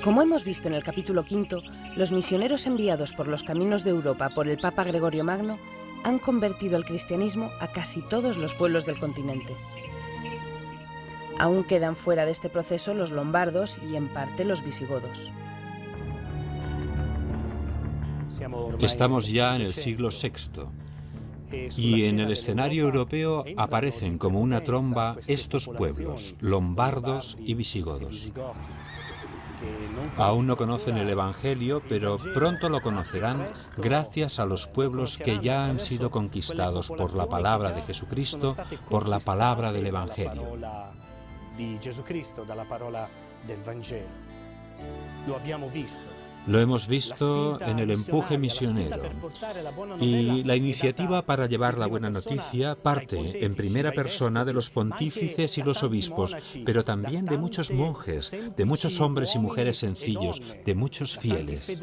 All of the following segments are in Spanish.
Como hemos visto en el capítulo 5, los misioneros enviados por los caminos de Europa por el Papa Gregorio Magno han convertido al cristianismo a casi todos los pueblos del continente. Aún quedan fuera de este proceso los lombardos y, en parte, los visigodos. Estamos ya en el siglo VI. Y en el escenario europeo aparecen como una tromba estos pueblos, lombardos y visigodos. Aún no conocen el Evangelio, pero pronto lo conocerán gracias a los pueblos que ya han sido conquistados por la palabra de Jesucristo, por la palabra del Evangelio. Lo hemos visto en el empuje misionero, y la iniciativa para llevar la buena noticia parte en primera persona de los pontífices y los obispos, pero también de muchos monjes, de muchos hombres y mujeres sencillos, de muchos fieles.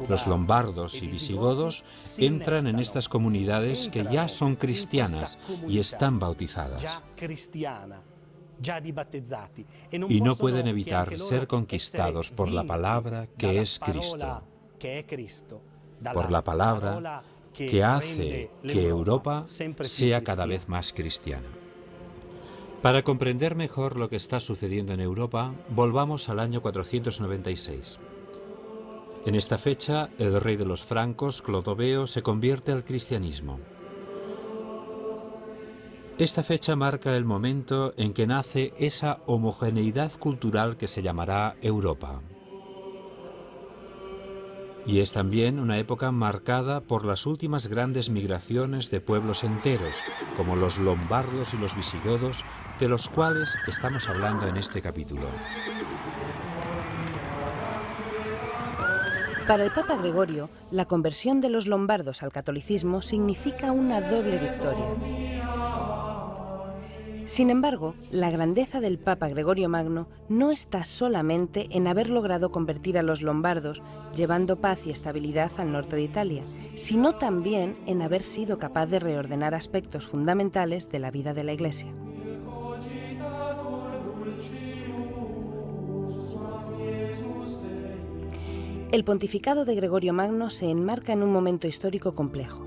Los lombardos y visigodos entran en estas comunidades que ya son cristianas y están bautizadas. Y no pueden evitar ser conquistados por la palabra que es Cristo, por la palabra que hace que Europa sea cada vez más cristiana. Para comprender mejor lo que está sucediendo en Europa, volvamos al año 496. En esta fecha, el rey de los francos, Clodoveo, se convierte al cristianismo. Esta fecha marca el momento en que nace esa homogeneidad cultural que se llamará Europa. Y es también una época marcada por las últimas grandes migraciones de pueblos enteros, como los lombardos y los visigodos, de los cuales estamos hablando en este capítulo. Para el Papa Gregorio, la conversión de los lombardos al catolicismo significa una doble victoria. Sin embargo, la grandeza del Papa Gregorio Magno no está solamente en haber logrado convertir a los lombardos, llevando paz y estabilidad al norte de Italia, sino también en haber sido capaz de reordenar aspectos fundamentales de la vida de la Iglesia. El pontificado de Gregorio Magno se enmarca en un momento histórico complejo.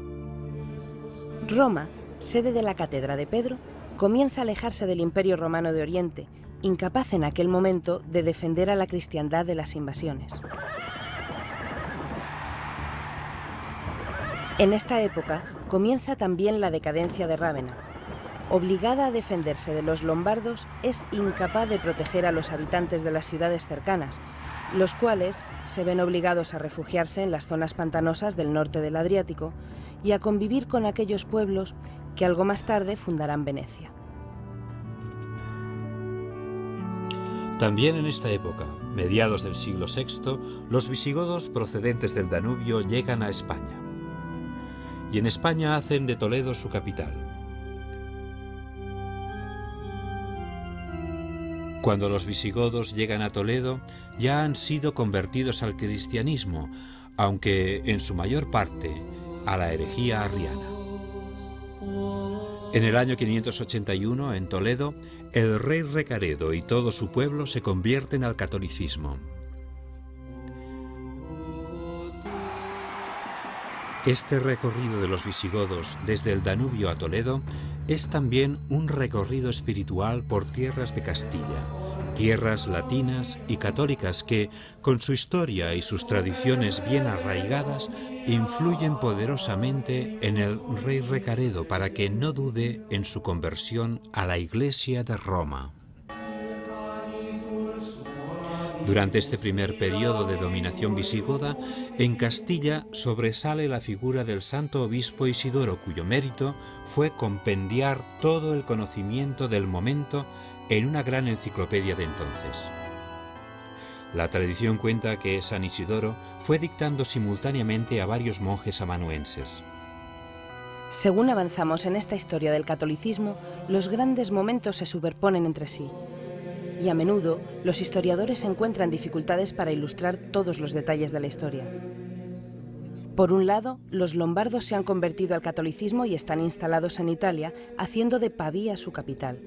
Roma, sede de la Cátedra de Pedro, comienza a alejarse del Imperio Romano de Oriente, incapaz en aquel momento de defender a la cristiandad de las invasiones. En esta época comienza también la decadencia de Rávena. Obligada a defenderse de los lombardos, es incapaz de proteger a los habitantes de las ciudades cercanas, los cuales se ven obligados a refugiarse en las zonas pantanosas del norte del Adriático y a convivir con aquellos pueblos que algo más tarde fundarán Venecia. También en esta época, mediados del siglo VI, los visigodos procedentes del Danubio llegan a España. Y en España hacen de Toledo su capital. Cuando los visigodos llegan a Toledo, ya han sido convertidos al cristianismo, aunque en su mayor parte a la herejía arriana. En el año 581, en Toledo, el rey Recaredo y todo su pueblo se convierten al catolicismo. Este recorrido de los visigodos desde el Danubio a Toledo es también un recorrido espiritual por tierras de Castilla, tierras latinas y católicas que, con su historia y sus tradiciones bien arraigadas, influyen poderosamente en el rey Recaredo para que no dude en su conversión a la Iglesia de Roma. Durante este primer periodo de dominación visigoda, en Castilla sobresale la figura del santo obispo Isidoro, cuyo mérito fue compendiar todo el conocimiento del momento en una gran enciclopedia de entonces. La tradición cuenta que San Isidoro fue dictando simultáneamente a varios monjes amanuenses. Según avanzamos en esta historia del catolicismo, los grandes momentos se superponen entre sí. Y a menudo los historiadores encuentran dificultades para ilustrar todos los detalles de la historia. Por un lado, los lombardos se han convertido al catolicismo y están instalados en Italia, haciendo de Pavía su capital.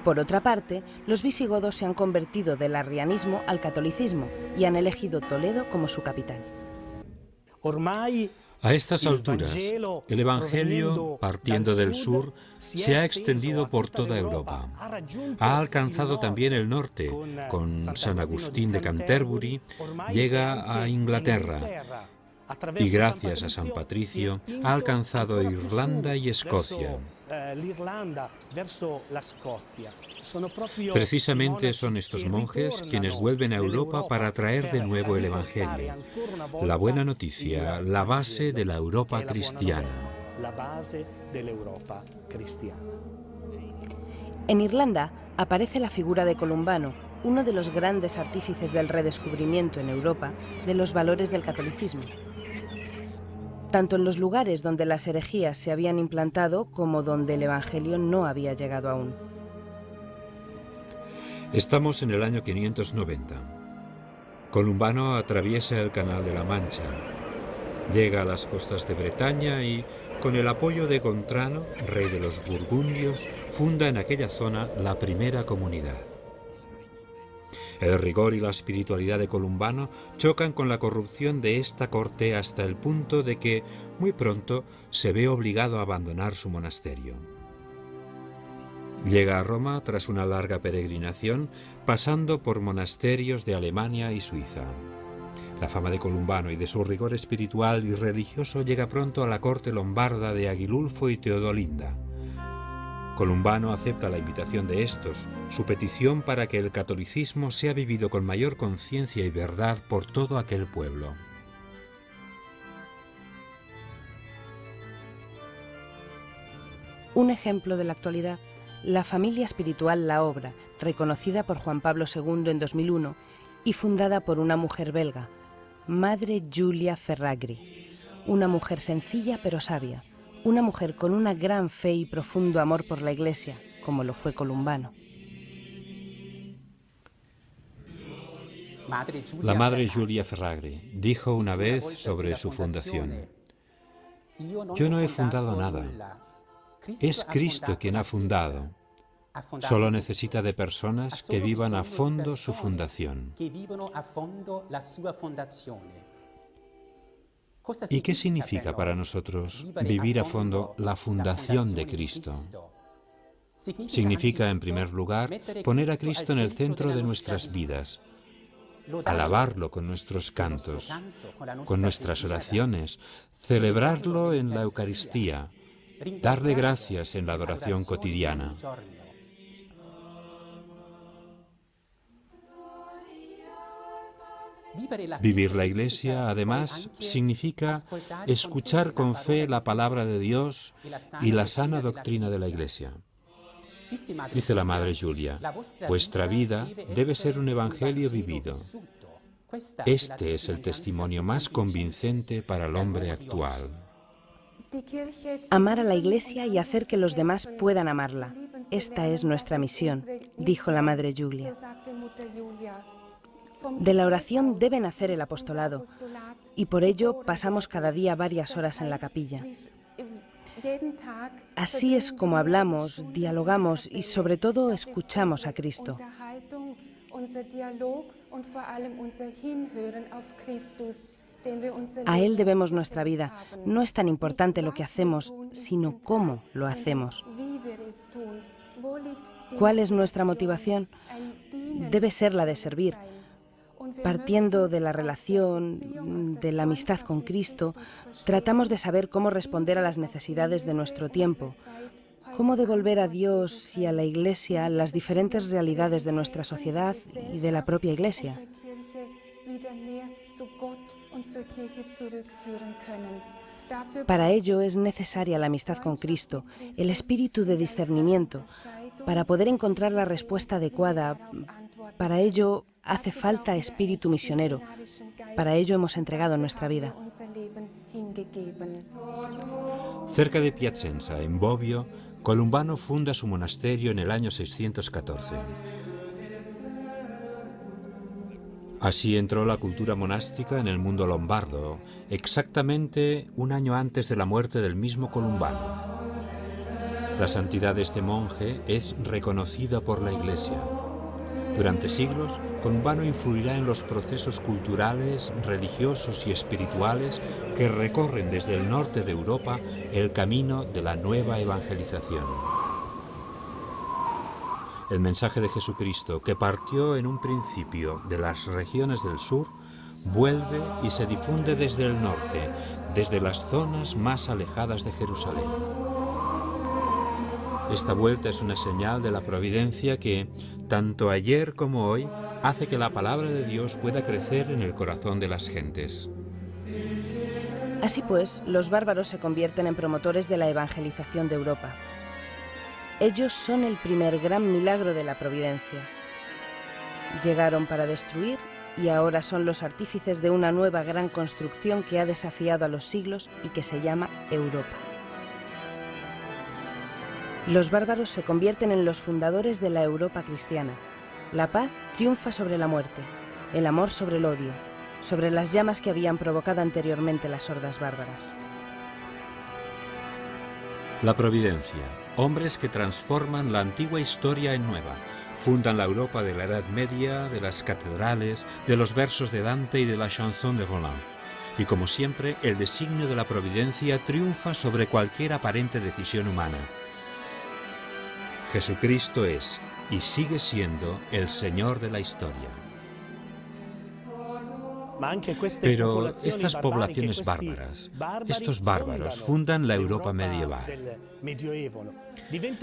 Por otra parte, los visigodos se han convertido del arrianismo al catolicismo y han elegido Toledo como su capital. A estas alturas, el Evangelio, partiendo del sur, se ha extendido por toda Europa. Ha alcanzado también el norte. Con San Agustín de Canterbury llega a Inglaterra y gracias a San Patricio ha alcanzado Irlanda y Escocia. Precisamente son estos monjes quienes vuelven a Europa para traer de nuevo el Evangelio, la buena noticia, la base de la Europa cristiana. En Irlanda aparece la figura de Columbano, uno de los grandes artífices del redescubrimiento en Europa de los valores del catolicismo. Tanto en los lugares donde las herejías se habían implantado como donde el Evangelio no había llegado aún. Estamos en el año 590. Columbano atraviesa el Canal de la Mancha, llega a las costas de Bretaña y, con el apoyo de Gontrano, rey de los burgundios, funda en aquella zona la primera comunidad. El rigor y la espiritualidad de Columbano chocan con la corrupción de esta corte hasta el punto de que, muy pronto, se ve obligado a abandonar su monasterio. Llega a Roma tras una larga peregrinación, pasando por monasterios de Alemania y Suiza. La fama de Columbano y de su rigor espiritual y religioso llega pronto a la corte lombarda de Aguilulfo y Teodolinda. Columbano acepta la invitación de estos, su petición para que el catolicismo sea vivido con mayor conciencia y verdad por todo aquel pueblo. Un ejemplo de la actualidad, la familia espiritual La Obra, reconocida por Juan Pablo II en 2001 y fundada por una mujer belga, Madre Giulia Ferragri, una mujer sencilla pero sabia, una mujer con una gran fe y profundo amor por la Iglesia, como lo fue Columbano. La Madre Giulia Ferragri dijo una vez sobre su fundación: «Yo no he fundado nada. Es Cristo quien ha fundado. Solo necesita de personas que vivan a fondo su fundación». ¿Y qué significa para nosotros vivir a fondo la fundación de Cristo? Significa, en primer lugar, poner a Cristo en el centro de nuestras vidas, alabarlo con nuestros cantos, con nuestras oraciones, celebrarlo en la Eucaristía, darle gracias en la adoración cotidiana. Vivir la Iglesia, además, significa escuchar con fe la palabra de Dios y la sana doctrina de la Iglesia. Dice la Madre Giulia, vuestra vida debe ser un evangelio vivido. Este es el testimonio más convincente para el hombre actual. Amar a la Iglesia y hacer que los demás puedan amarla. Esta es nuestra misión, dijo la Madre Giulia. De la oración debe nacer el apostolado, y por ello pasamos cada día varias horas en la capilla. Así es como hablamos, dialogamos y sobre todo escuchamos a Cristo. A Él debemos nuestra vida. No es tan importante lo que hacemos, sino cómo lo hacemos. ¿Cuál es nuestra motivación? Debe ser la de servir. Partiendo de la relación, de la amistad con Cristo, tratamos de saber cómo responder a las necesidades de nuestro tiempo, cómo devolver a Dios y a la Iglesia las diferentes realidades de nuestra sociedad y de la propia Iglesia. Para ello es necesaria la amistad con Cristo, el espíritu de discernimiento, para poder encontrar la respuesta adecuada. Para ello hace falta espíritu misionero. Para ello hemos entregado nuestra vida. Cerca de Piacenza, en Bobbio, Columbano funda su monasterio en el año 614. Así entró la cultura monástica en el mundo lombardo, exactamente un año antes de la muerte del mismo Columbano. La santidad de este monje es reconocida por la Iglesia. Durante siglos, Columbano influirá en los procesos culturales, religiosos y espirituales que recorren desde el norte de Europa el camino de la nueva evangelización. El mensaje de Jesucristo, que partió en un principio de las regiones del sur, vuelve y se difunde desde el norte, desde las zonas más alejadas de Jerusalén. Esta vuelta es una señal de la providencia que, tanto ayer como hoy, hace que la palabra de Dios pueda crecer en el corazón de las gentes. Así pues, los bárbaros se convierten en promotores de la evangelización de Europa. Ellos son el primer gran milagro de la providencia. Llegaron para destruir y ahora son los artífices de una nueva gran construcción que ha desafiado a los siglos y que se llama Europa. Los bárbaros se convierten en los fundadores de la Europa cristiana. La paz triunfa sobre la muerte, el amor sobre el odio, sobre las llamas que habían provocado anteriormente las hordas bárbaras. La providencia, hombres que transforman la antigua historia en nueva, fundan la Europa de la Edad Media, de las catedrales, de los versos de Dante y de la chanson de Roland. Y como siempre, el designio de la providencia triunfa sobre cualquier aparente decisión humana. Jesucristo es y sigue siendo el Señor de la historia. Pero estas poblaciones bárbaras, estos bárbaros, fundan la Europa medieval.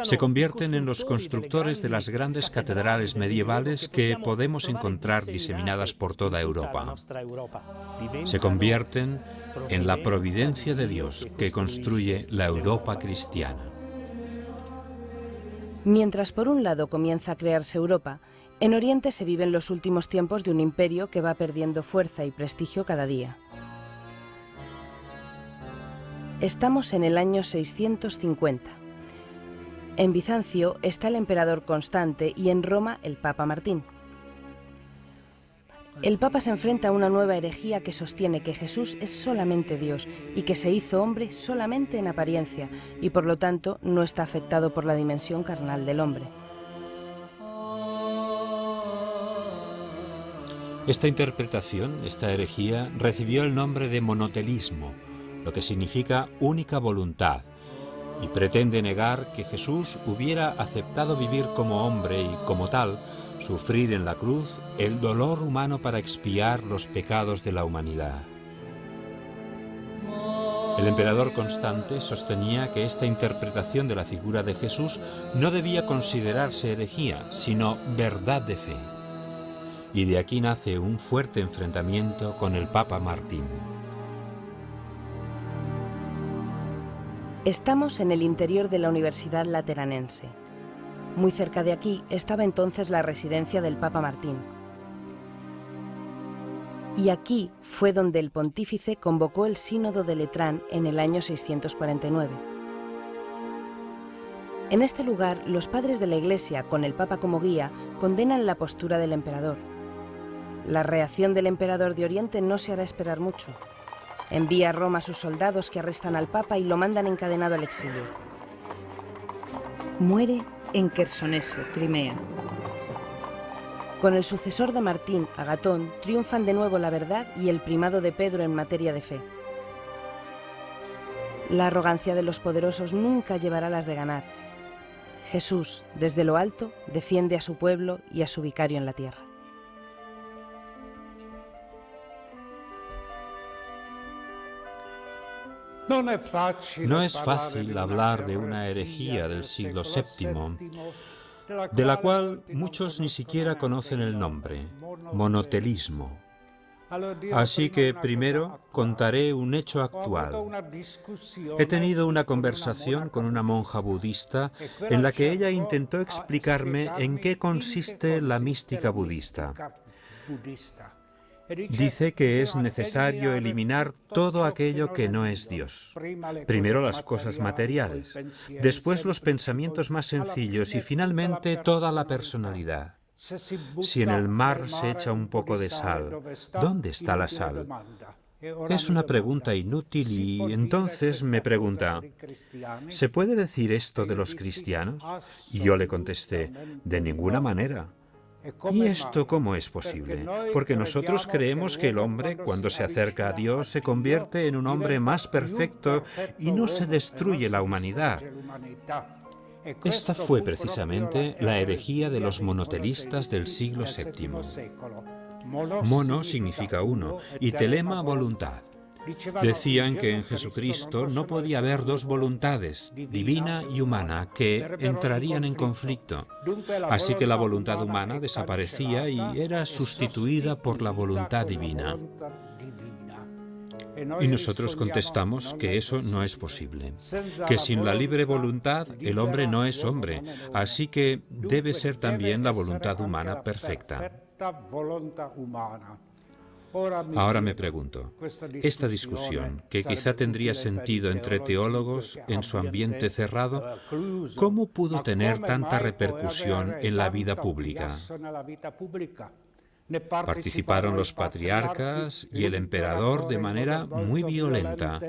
Se convierten en los constructores de las grandes catedrales medievales que podemos encontrar diseminadas por toda Europa. Se convierten en la providencia de Dios que construye la Europa cristiana. Mientras por un lado comienza a crearse Europa, en Oriente se viven los últimos tiempos de un imperio que va perdiendo fuerza y prestigio cada día. Estamos en el año 650. En Bizancio está el emperador Constante y en Roma el Papa Martín. El Papa se enfrenta a una nueva herejía que sostiene que Jesús es solamente Dios y que se hizo hombre solamente en apariencia y por lo tanto no está afectado por la dimensión carnal del hombre. Esta interpretación, esta herejía, recibió el nombre de monotelismo, lo que significa única voluntad, y pretende negar que Jesús hubiera aceptado vivir como hombre y, como tal, sufrir en la cruz el dolor humano para expiar los pecados de la humanidad. El emperador Constante sostenía que esta interpretación de la figura de Jesús no debía considerarse herejía, sino verdad de fe. Y de aquí nace un fuerte enfrentamiento con el Papa Martín. Estamos en el interior de la Universidad Lateranense. Muy cerca de aquí estaba entonces la residencia del Papa Martín. Y aquí fue donde el pontífice convocó el Sínodo de Letrán en el año 649. En este lugar, los padres de la Iglesia, con el Papa como guía, condenan la postura del emperador. La reacción del emperador de Oriente no se hará esperar mucho. Envía a Roma a sus soldados que arrestan al Papa y lo mandan encadenado al exilio. Muere en Quersoneso, Crimea. Con el sucesor de Martín, Agatón, triunfan de nuevo la verdad y el primado de Pedro en materia de fe. La arrogancia de los poderosos nunca llevará las de ganar. Jesús, desde lo alto, defiende a su pueblo y a su vicario en la tierra. No es fácil hablar de una herejía del siglo VII, de la cual muchos ni siquiera conocen el nombre, monotelismo. Así que primero contaré un hecho actual. He tenido una conversación con una monja budista en la que ella intentó explicarme en qué consiste la mística budista. Dice que es necesario eliminar todo aquello que no es Dios. Primero las cosas materiales, después los pensamientos más sencillos y finalmente toda la personalidad. Si en el mar se echa un poco de sal, ¿dónde está la sal? Es una pregunta inútil y entonces me pregunta, ¿se puede decir esto de los cristianos? Y yo le contesté, de ninguna manera. ¿Y esto cómo es posible? Porque nosotros creemos que el hombre, cuando se acerca a Dios, se convierte en un hombre más perfecto y no se destruye la humanidad. Esta fue precisamente la herejía de los monotelistas del siglo VII. Mono significa uno y telema voluntad. Decían que en Jesucristo no podía haber dos voluntades, divina y humana, que entrarían en conflicto. Así que la voluntad humana desaparecía y era sustituida por la voluntad divina. Y nosotros contestamos que eso no es posible, que sin la libre voluntad el hombre no es hombre, así que debe ser también la voluntad humana perfecta. Ahora me pregunto, esta discusión, que quizá tendría sentido entre teólogos en su ambiente cerrado, ¿cómo pudo tener tanta repercusión en la vida pública? Participaron los patriarcas y el emperador de manera muy violenta.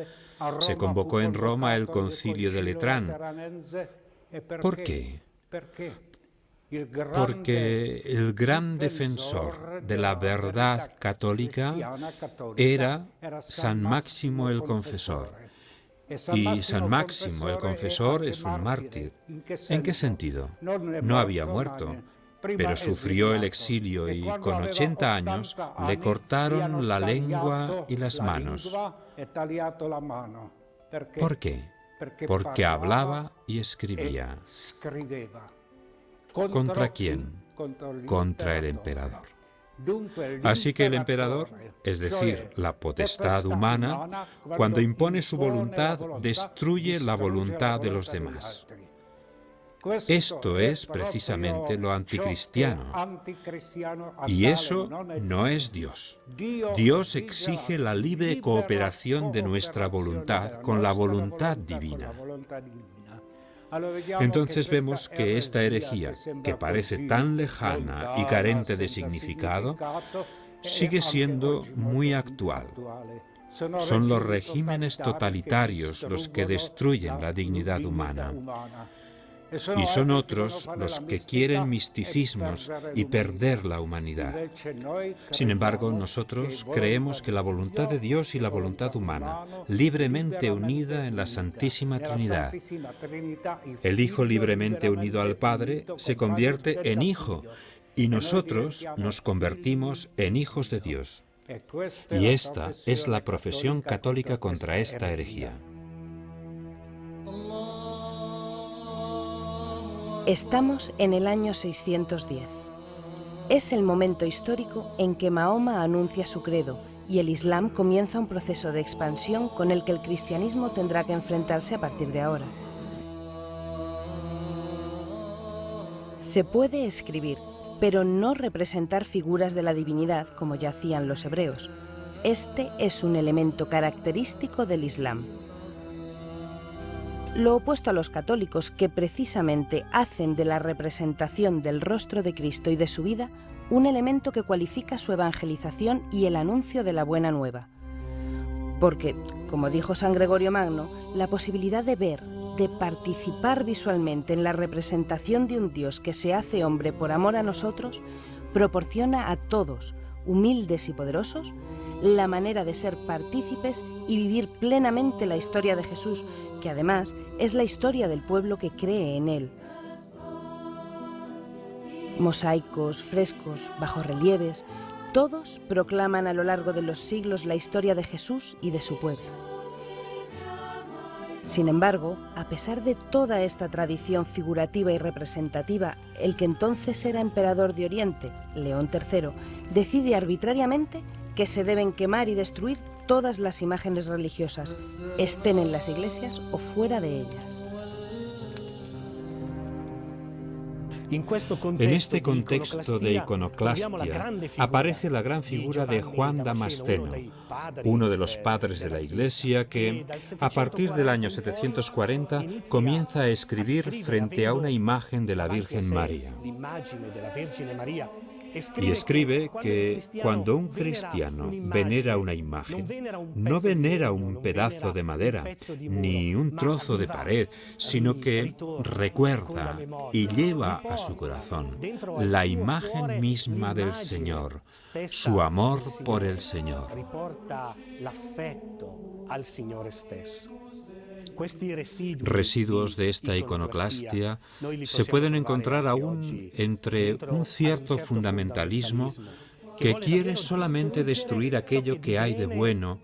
Se convocó en Roma el concilio de Letrán. ¿Por qué? Porque el gran defensor de la verdad católica era San Máximo el Confesor. Y San Máximo el Confesor es un mártir. ¿En qué sentido? No había muerto, pero sufrió el exilio y con 80 años le cortaron la lengua y las manos. ¿Por qué? Porque hablaba y escribía. ¿Contra quién? Contra el emperador. Así que el emperador, es decir, la potestad humana, cuando impone su voluntad, destruye la voluntad de los demás. Esto es precisamente lo anticristiano. Y eso no es Dios. Dios exige la libre cooperación de nuestra voluntad con la voluntad divina. Entonces vemos que esta herejía, que parece tan lejana y carente de significado, sigue siendo muy actual. Son los regímenes totalitarios los que destruyen la dignidad humana. Y son otros los que quieren misticismos y perder la humanidad. Sin embargo, nosotros creemos que la voluntad de Dios y la voluntad humana, libremente unida en la Santísima Trinidad, el Hijo libremente unido al Padre, se convierte en Hijo, y nosotros nos convertimos en hijos de Dios. Y esta es la profesión católica contra esta herejía. Estamos en el año 610. Es el momento histórico en que Mahoma anuncia su credo y el Islam comienza un proceso de expansión con el que el cristianismo tendrá que enfrentarse a partir de ahora. Se puede escribir, pero no representar figuras de la divinidad como ya hacían los hebreos. Este es un elemento característico del Islam. Lo opuesto a los católicos, que precisamente hacen de la representación del rostro de Cristo y de su vida un elemento que cualifica su evangelización y el anuncio de la buena nueva. Porque, como dijo San Gregorio Magno, la posibilidad de ver, de participar visualmente en la representación de un Dios que se hace hombre por amor a nosotros, proporciona a todos, humildes y poderosos, la manera de ser partícipes y vivir plenamente la historia de Jesús, que además es la historia del pueblo que cree en él. Mosaicos, frescos, bajorrelieves, todos proclaman a lo largo de los siglos la historia de Jesús y de su pueblo. Sin embargo, a pesar de toda esta tradición figurativa y representativa, el que entonces era emperador de Oriente, León III, decide arbitrariamente que se deben quemar y destruir todas las imágenes religiosas, estén en las iglesias o fuera de ellas. En este contexto de iconoclastia aparece la gran figura de Juan Damasceno, uno de los padres de la Iglesia que, a partir del año 740, comienza a escribir frente a una imagen de la Virgen María. Y escribe que cuando un cristiano venera una imagen, no venera un pedazo de madera, ni un trozo de pared, sino que recuerda y lleva a su corazón la imagen misma del Señor, su amor por el Señor. Residuos de esta iconoclastia se pueden encontrar aún entre un cierto fundamentalismo que quiere solamente destruir aquello que hay de bueno,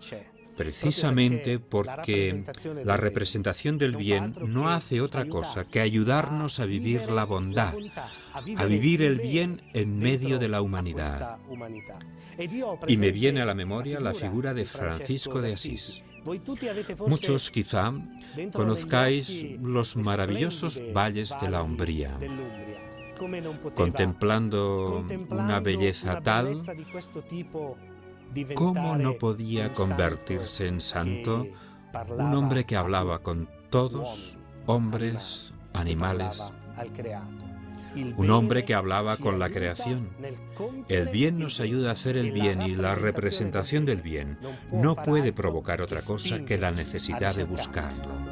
precisamente porque la representación del bien no hace otra cosa que ayudarnos a vivir la bondad, a vivir el bien en medio de la humanidad. Y me viene a la memoria la figura de Francisco de Asís. Muchos quizá conozcáis los maravillosos valles de la Umbría. Contemplando una belleza tal, ¿cómo no podía convertirse en santo un hombre que hablaba con todos, hombres, animales? Un hombre que hablaba con la creación. El bien nos ayuda a hacer el bien y la representación del bien no puede provocar otra cosa que la necesidad de buscarlo.